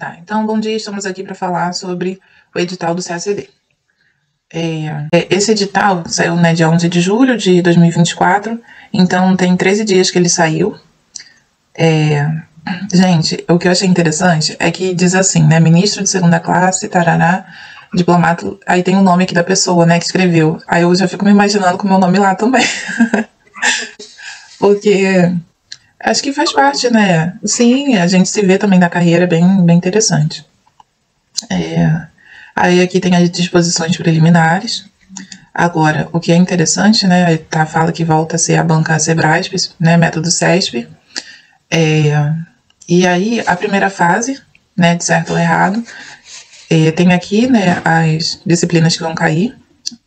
Tá, então, bom dia, estamos aqui para falar sobre o edital do CACD. Esse edital saiu, né, dia 11 de julho de 2024, então tem 13 dias que ele saiu. Gente, o que eu achei interessante é que diz assim, né, ministro de segunda classe, tarará, diplomata, aí tem o nome aqui da pessoa, né, que escreveu. Aí eu já fico me imaginando com o meu nome lá também. Porque acho que faz parte, né? Sim, a gente se vê também na carreira bem interessante. Aí aqui tem as disposições preliminares. Agora, o que é interessante, né? Tá, fala que volta a ser a banca Sebrasp, né? Método CESP. E aí, a primeira fase, né? De certo ou errado, tem aqui, né? As disciplinas que vão cair.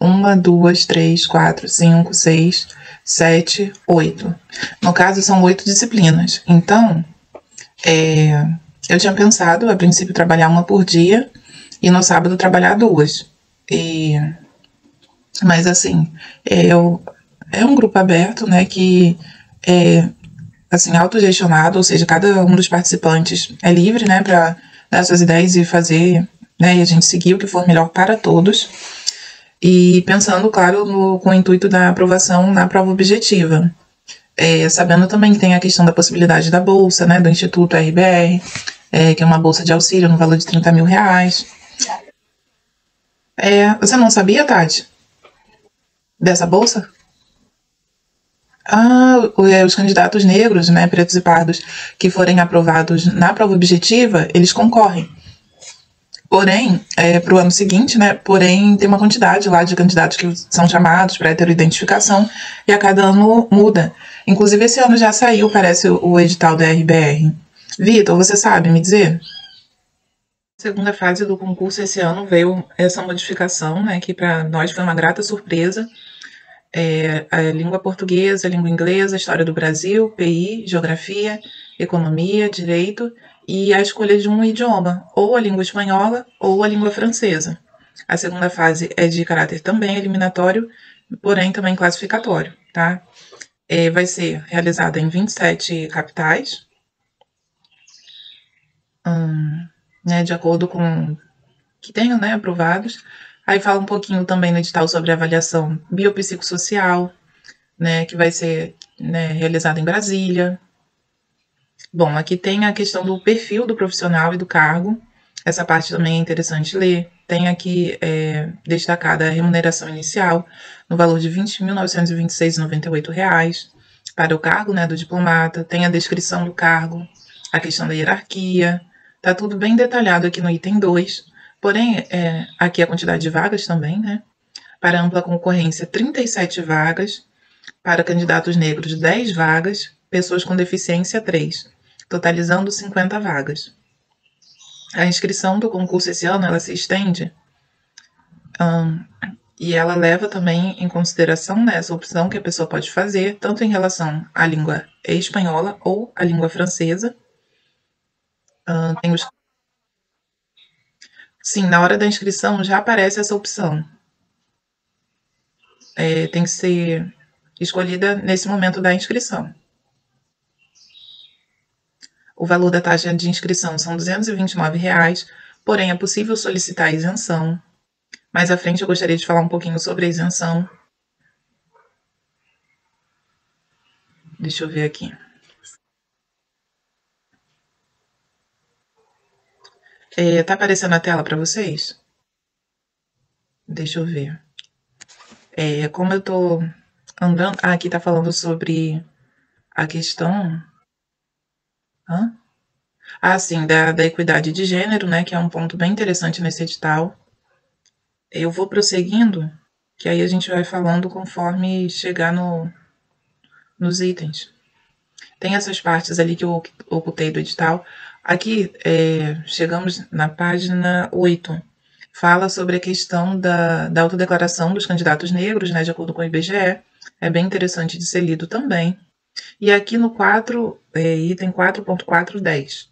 1, 2, 3, 4, 5, 6, 7, 8. No caso, são 8 disciplinas. Então, eu tinha pensado, a princípio, trabalhar uma por dia e no sábado trabalhar 2. Mas, assim, é um grupo aberto, né, que é, assim, autogestionado, ou seja, cada um dos participantes é livre, né, para dar suas ideias e fazer, né, e a gente seguir o que for melhor para todos. E pensando, claro, com o intuito da aprovação na prova objetiva. Sabendo também que tem a questão da possibilidade da bolsa, né, do Instituto RBR, que é uma bolsa de auxílio no valor de R$30 mil. Você não sabia, Tati, dessa bolsa? Os candidatos negros, né, pretos e pardos, que forem aprovados na prova objetiva, eles concorrem. Porém, para o ano seguinte, né, tem uma quantidade lá de candidatos que são chamados para ter identificação e a cada ano muda. Inclusive, esse ano já saiu, parece, o edital da RBR. Vitor, você sabe me dizer? Segunda fase do concurso esse ano veio essa modificação, né, que para nós foi uma grata surpresa. A língua portuguesa, a língua inglesa, a história do Brasil, PI, geografia, economia, direito e a escolha de um idioma, ou a língua espanhola ou a língua francesa. A segunda fase é de caráter também eliminatório, porém também classificatório, tá? Vai ser realizada em 27 capitais, né, de acordo com que tenham, né, aprovados. Aí fala um pouquinho também no edital sobre a avaliação biopsicossocial, né, que vai ser, né, realizada em Brasília. Bom, aqui tem a questão do perfil do profissional e do cargo. Essa parte também é interessante ler. Tem aqui destacada a remuneração inicial no valor de R$ 20.926,98 para o cargo, né, do diplomata. Tem a descrição do cargo, a questão da hierarquia. Tá tudo bem detalhado aqui no item 2. Porém, aqui a quantidade de vagas também, né? Para ampla concorrência, 37 vagas. Para candidatos negros, 10 vagas. Pessoas com deficiência, 3. Totalizando 50 vagas. A inscrição do concurso esse ano, ela se estende e ela leva também em consideração, né, essa opção que a pessoa pode fazer, tanto em relação à língua espanhola ou à língua francesa. Sim, na hora da inscrição já aparece essa opção. Tem que ser escolhida nesse momento da inscrição. O valor da taxa de inscrição são R$ 229, porém é possível solicitar a isenção. Mais à frente eu gostaria de falar um pouquinho sobre a isenção. Deixa eu ver aqui. Tá aparecendo na tela para vocês? Deixa eu ver. Como eu tô andando... aqui tá falando sobre a questão... sim, da equidade de gênero, né? Que é um ponto bem interessante nesse edital. Eu vou prosseguindo, que aí a gente vai falando conforme chegar nos itens. Tem essas partes ali que eu ocultei do edital. Aqui, chegamos na página 8. Fala sobre a questão da autodeclaração dos candidatos negros, né, de acordo com o IBGE. É bem interessante de ser lido também. E aqui no 4, item 4.410.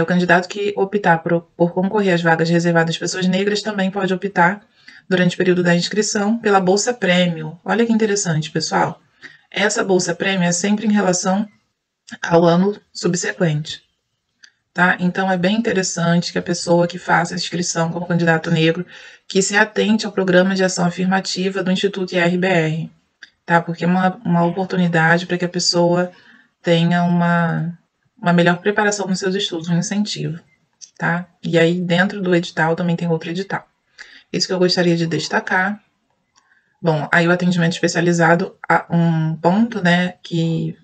O candidato que optar por concorrer às vagas reservadas às pessoas negras também pode optar, durante o período da inscrição, pela Bolsa Prêmio. Olha que interessante, pessoal. Essa Bolsa Prêmio é sempre em relação ao ano subsequente. tá? Então é bem interessante que a pessoa que faça a inscrição como candidato negro, que se atente ao programa de ação afirmativa do Instituto IRBR, tá? Porque é uma oportunidade para que a pessoa tenha uma melhor preparação nos seus estudos, um incentivo, tá? E aí dentro do edital também tem outro edital. Isso que eu gostaria de destacar. Bom, aí o atendimento especializado, um ponto, né, que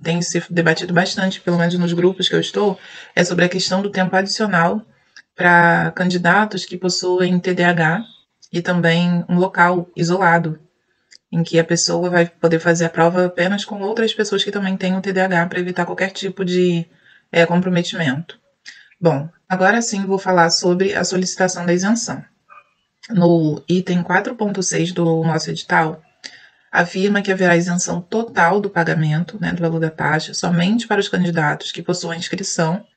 tem se debatido bastante, pelo menos nos grupos que eu estou, é sobre a questão do tempo adicional para candidatos que possuem TDAH e também um local isolado, em que a pessoa vai poder fazer a prova apenas com outras pessoas que também têm o TDAH para evitar qualquer tipo de comprometimento. Bom, agora sim vou falar sobre a solicitação da isenção. No item 4.6 do nosso edital, afirma que haverá isenção total do pagamento, né, do valor da taxa, somente para os candidatos que possuam inscrição,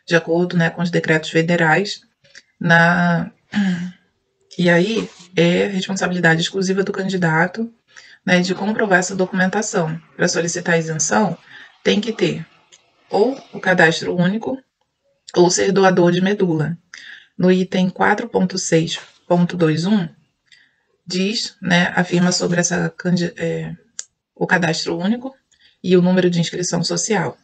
de acordo, né, com os decretos federais, e aí é responsabilidade exclusiva do candidato, né, de comprovar essa documentação. Para solicitar a isenção, tem que ter ou o cadastro único ou ser doador de medula. No item 4.6.21, diz, né, afirma sobre o cadastro único e o número de inscrição social.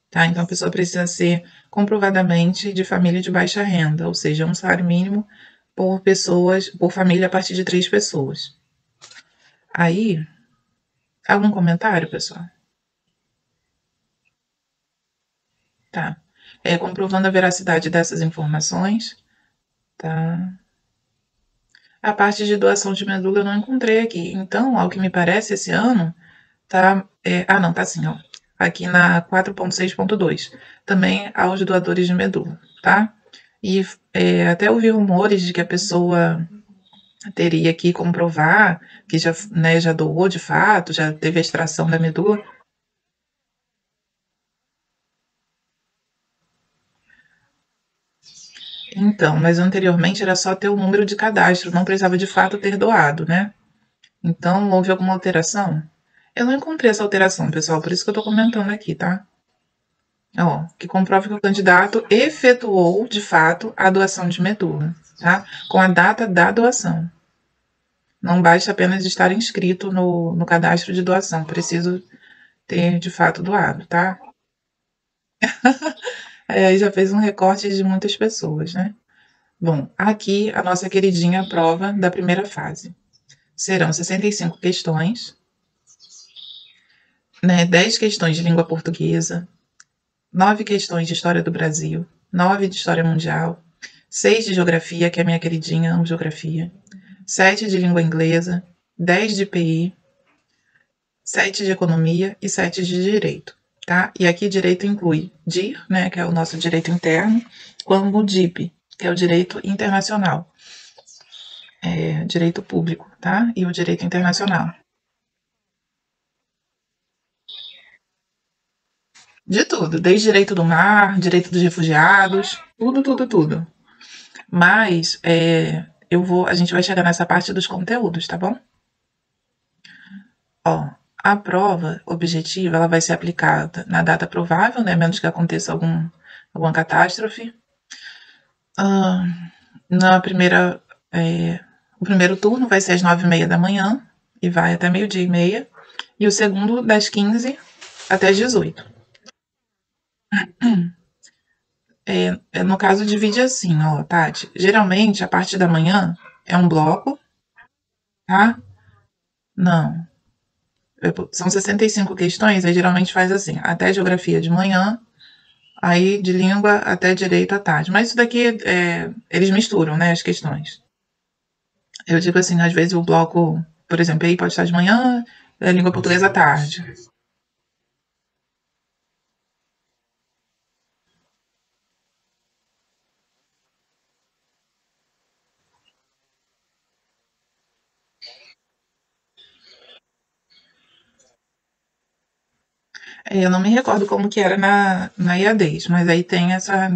Tá? Então, a pessoa precisa ser comprovadamente de família de baixa renda, ou seja, um salário mínimo por família a partir de 3 pessoas. Aí, algum comentário, pessoal? Tá. Comprovando a veracidade dessas informações, tá? A parte de doação de medula eu não encontrei aqui. Então, ao que me parece, esse ano tá. Não, tá assim, ó. Aqui na 4.6.2. Também aos doadores de medula, tá? E até ouvi rumores de que a pessoa teria que comprovar que já, né, já doou de fato, já teve a extração da medula. Então, mas anteriormente era só ter o número de cadastro, não precisava de fato ter doado, né? Então, houve alguma alteração? Eu não encontrei essa alteração, pessoal, por isso que eu tô comentando aqui, tá? Ó, que comprove que o candidato efetuou, de fato, a doação de medula, tá? Com a data da doação. Não basta apenas estar inscrito no cadastro de doação, preciso ter, de fato, doado, tá? Aí já fez um recorte de muitas pessoas, né? Bom, aqui a nossa queridinha prova da primeira fase. Serão 65 questões, né? 10 questões de língua portuguesa, 9 questões de história do Brasil, 9 de história mundial, 6 de geografia, que é a minha queridinha, amo geografia, 7 de língua inglesa, 10 de PI, 7 de economia e 7 de direito, tá? E aqui direito inclui DIR, né, que é o nosso direito interno, como o DIP, que é o direito internacional, direito público, tá? E o direito internacional. De tudo, desde direito do mar, direito dos refugiados, tudo, tudo, tudo. Mas a gente vai chegar nessa parte dos conteúdos, tá bom? Ó, a prova objetiva ela vai ser aplicada na data provável, né, menos que aconteça alguma catástrofe. O primeiro turno vai ser às 9h30 da manhã e vai até 12h30, e o segundo das 15 até as 18. No caso, divide assim, ó, Tati. Geralmente, a parte da manhã é um bloco, tá? Não. São 65 questões, aí geralmente faz assim, até geografia de manhã, aí de língua até direito à tarde. Mas isso daqui, eles misturam, né, as questões. Eu digo assim, às vezes o bloco, por exemplo, aí pode estar de manhã, língua portuguesa à tarde. Eu não me recordo como que era na IADES, mas aí tem essa.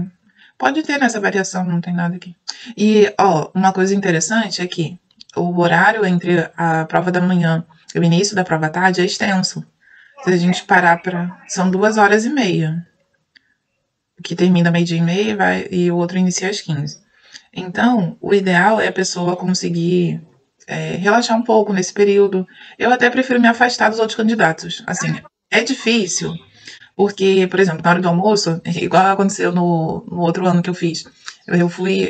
Pode ter nessa variação, não tem nada aqui. E, ó, uma coisa interessante é que o horário entre a prova da manhã e o início da prova à tarde é extenso. Se a gente parar para. São 2h30. que termina meio-dia e meia e o outro inicia às 15. Então, o ideal é a pessoa conseguir relaxar um pouco nesse período. Eu até prefiro me afastar dos outros candidatos. Assim, é difícil, porque, por exemplo, na hora do almoço, igual aconteceu no outro ano que eu fiz,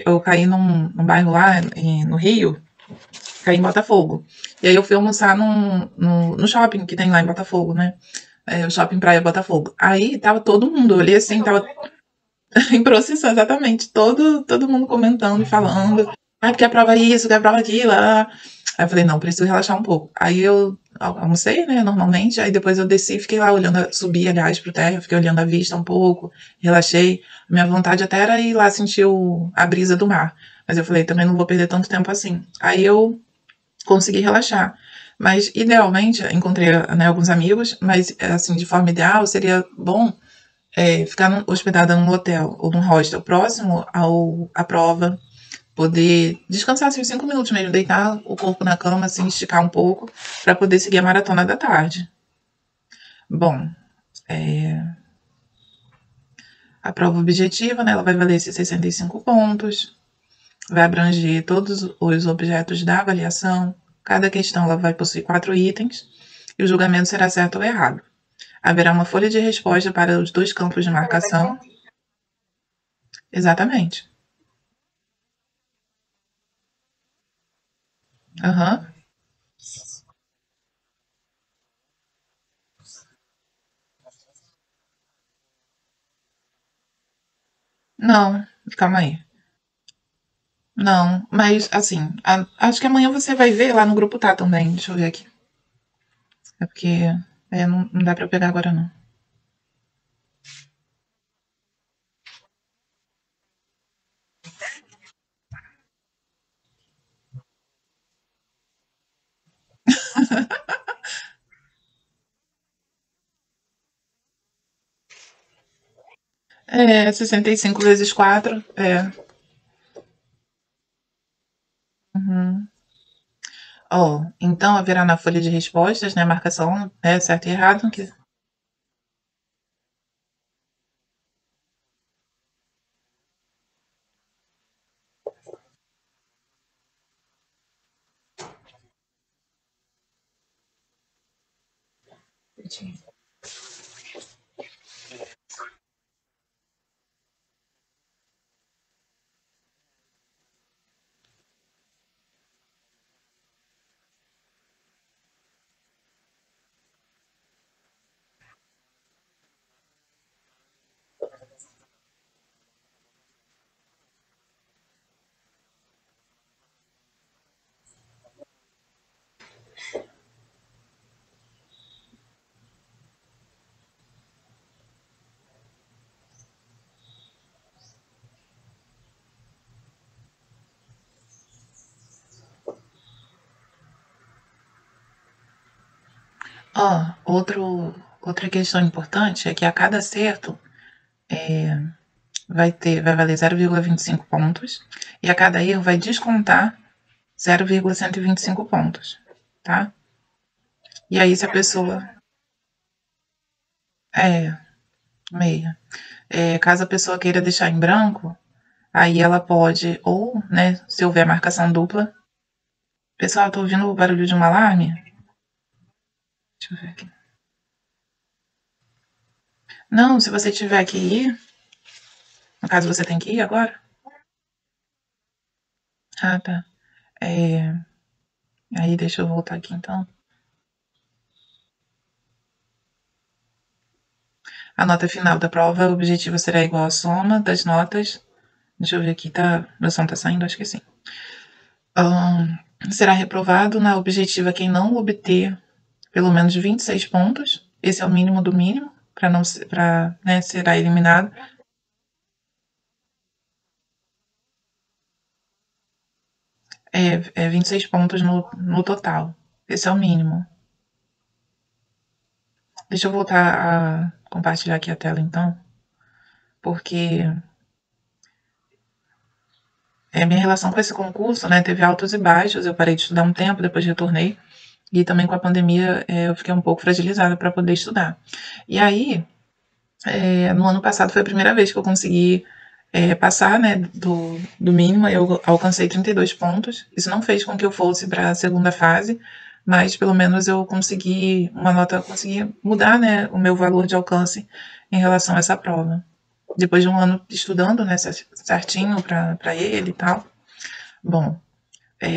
eu caí num bairro lá no Rio, caí em Botafogo. E aí eu fui almoçar no shopping que tem lá em Botafogo, né? O shopping Praia Botafogo. Aí tava todo mundo, eu olhei assim, tava em procissão, exatamente. Todo mundo comentando e falando. Ah, porque aprova isso, que aprova aquilo. Aí eu falei, não, preciso relaxar um pouco. Aí eu almocei, né, normalmente. Aí depois eu desci, fiquei lá olhando, subi, aliás, pro térreo, fiquei olhando a vista um pouco, relaxei. Minha vontade até era ir lá sentir a brisa do mar. Mas eu falei, também não vou perder tanto tempo assim. Aí eu consegui relaxar. Mas, idealmente, encontrei, né, alguns amigos, mas, assim, de forma ideal, seria bom ficar hospedada num hotel ou num hostel próximo à prova, poder descansar assim, uns 5 minutos mesmo, deitar o corpo na cama, assim, esticar um pouco, para poder seguir a maratona da tarde. Bom, a prova objetiva, né, ela vai valer esses 65 pontos, vai abranger todos os objetos da avaliação, cada questão ela vai possuir 4 itens, e o julgamento será certo ou errado. Haverá uma folha de resposta para os 2 campos de marcação. Exatamente. Aham. Uhum. Não, calma aí. Não, mas assim, acho que amanhã você vai ver lá no grupo tá também. Deixa eu ver aqui. É porque não dá pra eu pegar agora não. É 65 vezes 4. É. Uhum. Ó, então haverá na folha de respostas, né, marcação, certo e errado. Ó, outra questão importante é que a cada acerto vai valer 0,25 pontos e a cada erro vai descontar 0,125 pontos, tá? E aí se a pessoa é meia, caso a pessoa queira deixar em branco, aí ela pode ou, né, se houver marcação dupla. Pessoal, tô ouvindo o barulho de um alarme. Deixa eu ver aqui. Não, se você tiver que ir, no caso você tem que ir agora. Ah, tá. É, aí deixa eu voltar aqui então. A nota final da prova objetiva será igual à soma das notas. Deixa eu ver aqui, tá? Meu som tá saindo? Acho que sim. Será reprovado na objetiva quem não obter pelo menos 26 pontos. Esse é o mínimo do mínimo, para não para, né, será eliminado. É 26 pontos no total. Esse é o mínimo. Deixa eu voltar a compartilhar aqui a tela então, porque minha relação com esse concurso, né, teve altos e baixos. Eu parei de estudar um tempo, depois retornei. E também com a pandemia eu fiquei um pouco fragilizada para poder estudar. E aí, No ano passado foi a primeira vez que eu consegui passar, né, do mínimo. Eu alcancei 32 pontos. Isso não fez com que eu fosse para a segunda fase, mas pelo menos eu consegui uma nota, consegui mudar, né, o meu valor de alcance em relação a essa prova. Depois de um ano estudando, né, certinho para ele e tal. Bom,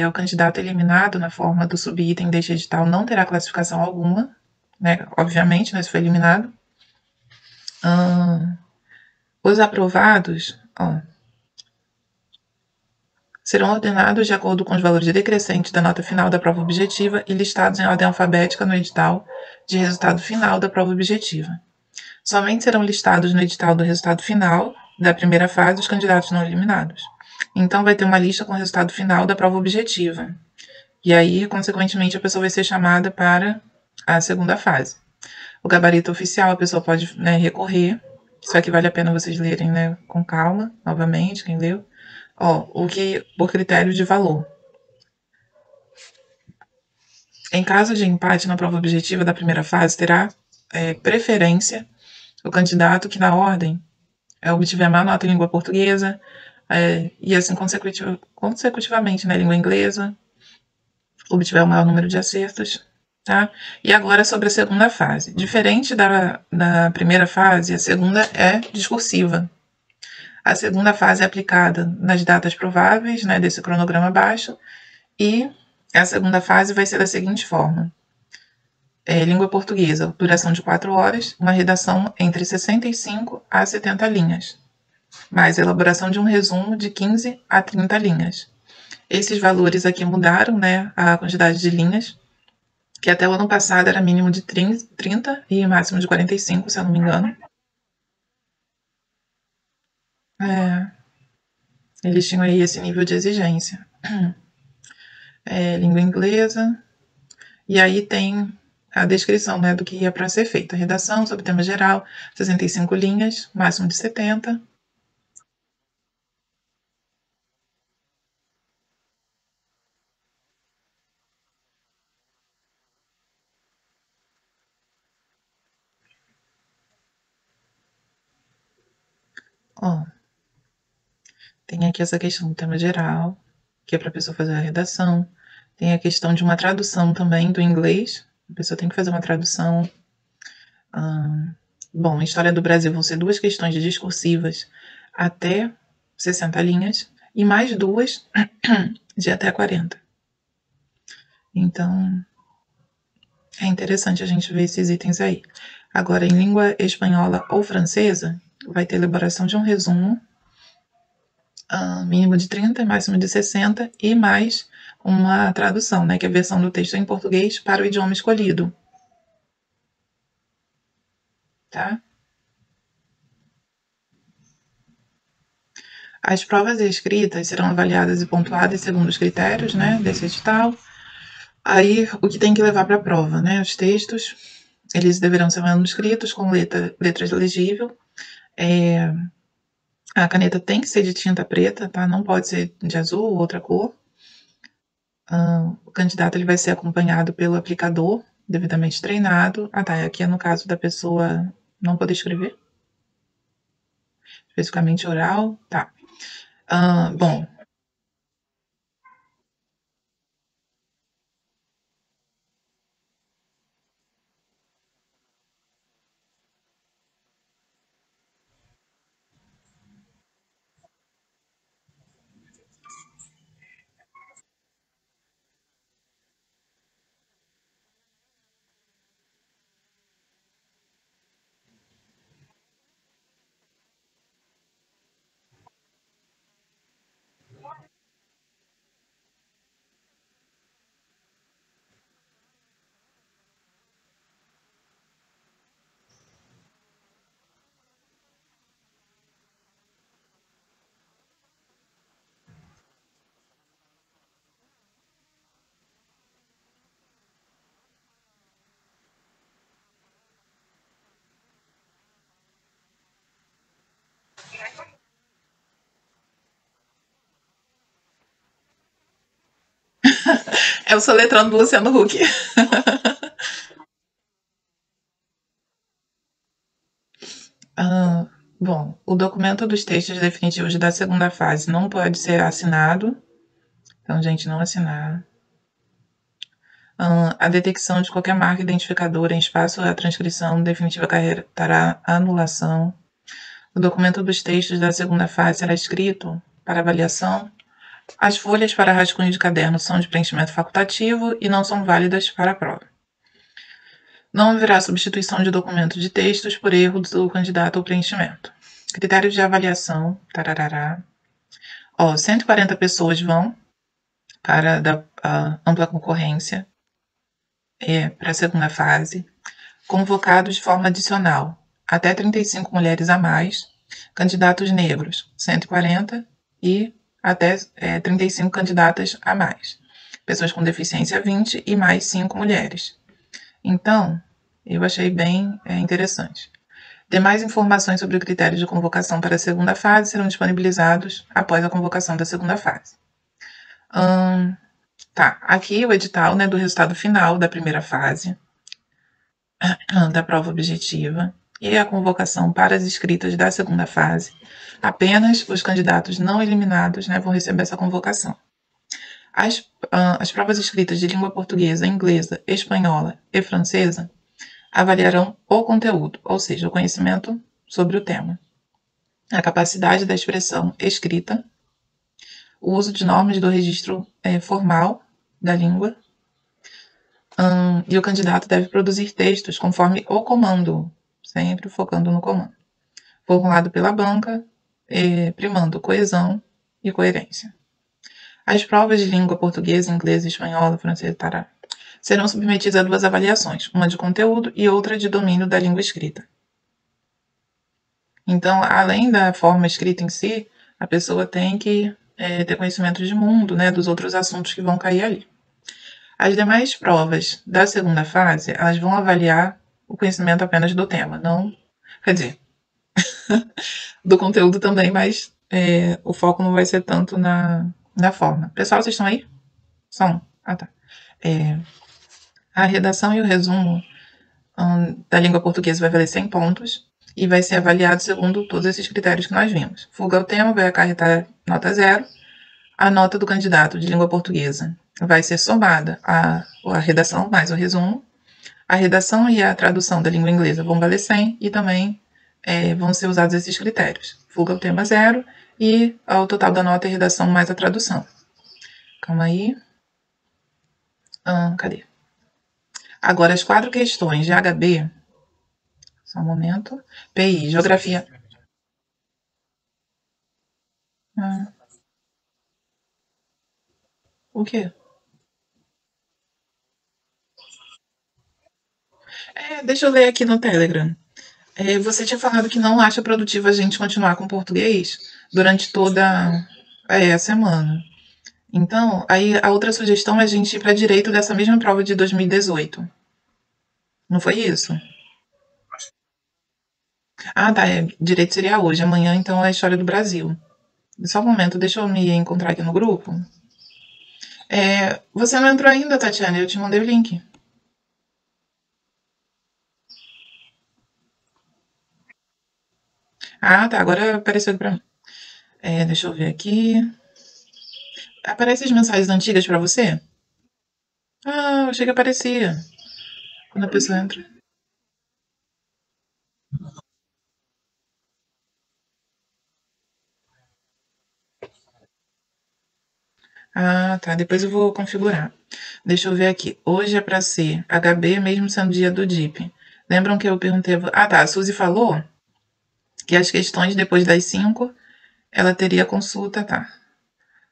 o candidato eliminado na forma do subitem deste edital não terá classificação alguma, né, obviamente, né, se foi eliminado. Os aprovados, serão ordenados de acordo com os valores decrescentes da nota final da prova objetiva e listados em ordem alfabética no edital de resultado final da prova objetiva. Somente serão listados no edital do resultado final da primeira fase os candidatos não eliminados. Então, vai ter uma lista com o resultado final da prova objetiva. E aí, consequentemente, a pessoa vai ser chamada para a segunda fase. O gabarito oficial, a pessoa pode, né, recorrer. Isso aqui vale a pena vocês lerem, né, com calma, novamente, quem leu. O que por critério de valor. Em caso de empate na prova objetiva da primeira fase, terá preferência o candidato que, na ordem, obtiver a maior nota em língua portuguesa, e assim consecutivamente na língua inglesa, obtiver o maior número de acertos. Tá? E agora sobre a segunda fase. Diferente da primeira fase, a segunda é discursiva. A segunda fase é aplicada nas datas prováveis, né, desse cronograma abaixo, e a segunda fase vai ser da seguinte forma. Língua portuguesa, duração de 4 horas, uma redação entre 65 a 70 linhas, mais elaboração de um resumo de 15 a 30 linhas. Esses valores aqui mudaram, né, a quantidade de linhas, que até o ano passado era mínimo de 30 e máximo de 45, se eu não me engano. Eles tinham aí esse nível de exigência. Língua inglesa. E aí tem a descrição, né, do que ia para ser feito. A redação sobre tema geral, 65 linhas, máximo de 70. Tem aqui essa questão do tema geral, que é para a pessoa fazer a redação. Tem a questão de uma tradução também do inglês. A pessoa tem que fazer uma tradução. Bom, História do Brasil vão ser 2 questões discursivas até 60 linhas e mais 2 de até 40. Então, é interessante a gente ver esses itens aí. Agora, em língua espanhola ou francesa, vai ter elaboração de um resumo, mínimo de 30, máximo de 60, e mais uma tradução, né, que é a versão do texto em português para o idioma escolhido. Tá? As provas escritas serão avaliadas e pontuadas segundo os critérios, né, desse edital. Aí, o que tem que levar para a prova, né? Os textos, eles deverão ser manuscritos com letras legíveis. A caneta tem que ser de tinta preta, tá? Não pode ser de azul ou outra cor. O candidato ele vai ser acompanhado pelo aplicador, devidamente treinado. Tá. Aqui é no caso da pessoa não poder escrever. Especificamente oral. Tá. Bom. É o soletrando do Luciano Huck. Bom, o documento dos textos definitivos da segunda fase não pode ser assinado. Então, gente, não assinar. A detecção de qualquer marca identificadora em espaço à transcrição definitiva acarretará anulação. O documento dos textos da segunda fase será escrito para avaliação. As folhas para rascunho de caderno são de preenchimento facultativo e não são válidas para a prova. Não haverá substituição de documento de textos por erro do candidato ao preenchimento. Critérios de avaliação. Tararará. 140 pessoas vão para a ampla concorrência para a segunda fase. Convocados de forma adicional, até 35 mulheres a mais. Candidatos negros, 140 e até 35 candidatas a mais. Pessoas com deficiência, 20 e mais 5 mulheres. Então, eu achei bem interessante. Demais informações sobre o critério de convocação para a segunda fase serão disponibilizados após a convocação da segunda fase. Aqui o edital, né, do resultado final da primeira fase da prova objetiva e a convocação para as inscritas da segunda fase. Apenas os candidatos não eliminados, né, vão receber essa convocação. As provas escritas de língua portuguesa, inglesa, espanhola e francesa avaliarão o conteúdo, ou seja, o conhecimento sobre o tema, a capacidade da expressão escrita, o uso de normas do registro formal da língua, e o candidato deve produzir textos conforme o comando, sempre focando no comando, formulado pela banca, primando coesão e coerência. As provas de língua portuguesa, inglesa, espanhola, francesa, serão submetidas a 2 avaliações, uma de conteúdo e outra de domínio da língua escrita. Então, além da forma escrita em si, a pessoa tem que ter conhecimento de mundo, né, dos outros assuntos que vão cair ali. As demais provas da segunda fase, elas vão avaliar o conhecimento apenas do tema, não, quer dizer, do conteúdo também, mas o foco não vai ser tanto na forma. Pessoal, vocês estão aí? Som? Tá. A redação e o resumo da língua portuguesa vai valer 100 pontos e vai ser avaliado segundo todos esses critérios que nós vimos. Fuga ao tema vai acarretar nota 0. A nota do candidato de língua portuguesa vai ser somada à redação mais o resumo. A redação e a tradução da língua inglesa vão valer 100 e também vão ser usados esses critérios. Fuga ao tema 0 e o total da nota é a redação mais a tradução. Calma aí. Cadê? Agora, as 4 questões de HB. Só um momento. PI, geografia. O quê? Deixa eu ler aqui no Telegram. Você tinha falado que não acha produtivo a gente continuar com português durante toda a semana. Então, aí a outra sugestão é a gente ir para direito dessa mesma prova de 2018. Não foi isso? Tá. Direito seria hoje. Amanhã, então, é a história do Brasil. Só um momento, deixa eu me encontrar aqui no grupo. Você não entrou ainda, Tatiana? Eu te mandei o link. Tá. Agora apareceu aqui pra mim. Deixa eu ver aqui. Aparecem as mensagens antigas para você? Eu achei que aparecia quando a pessoa entra. Tá. Depois eu vou configurar. Deixa eu ver aqui. Hoje é para ser HB, mesmo sendo dia do DIP. Lembram que eu perguntei... tá. A Suzy falou que as questões depois das 5, ela teria consulta, tá.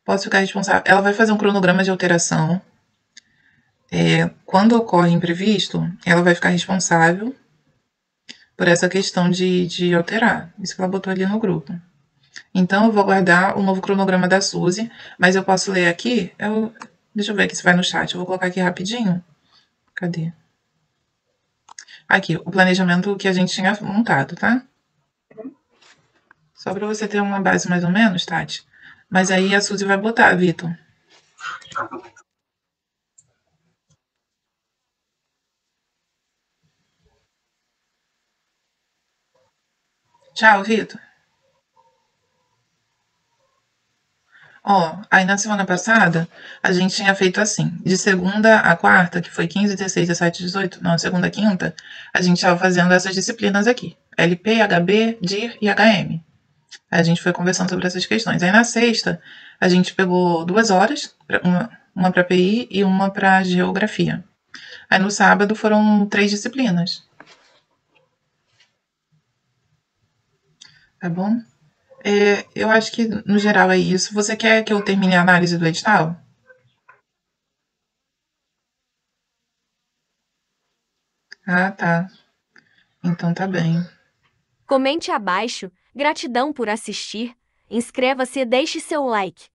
Posso ficar responsável. Ela vai fazer um cronograma de alteração. Quando ocorre imprevisto, ela vai ficar responsável por essa questão de alterar. Isso que ela botou ali no grupo. Então, eu vou aguardar o novo cronograma da Suzy, mas eu posso ler aqui. Deixa eu ver aqui se vai no chat. Eu vou colocar aqui rapidinho. Cadê? Aqui, o planejamento que a gente tinha montado, tá? Só para você ter uma base mais ou menos, Tati. Mas aí a Suzy vai botar, Vitor. Tchau, Vitor. Ó, aí na semana passada, a gente tinha feito assim, de segunda a quarta, que foi 15, 16, 17, 18, não, segunda a quinta, a gente estava fazendo essas disciplinas aqui, LP, HB, DIR e HM. Aí a gente foi conversando sobre essas questões. Aí na sexta, a gente pegou 2 horas, uma para PI e uma para geografia. Aí no sábado foram 3 disciplinas, tá bom? Eu acho que no geral é isso. Você quer que eu termine a análise do edital? Ah, tá. Então tá bem. Comente abaixo. Gratidão por assistir. Inscreva-se e deixe seu like.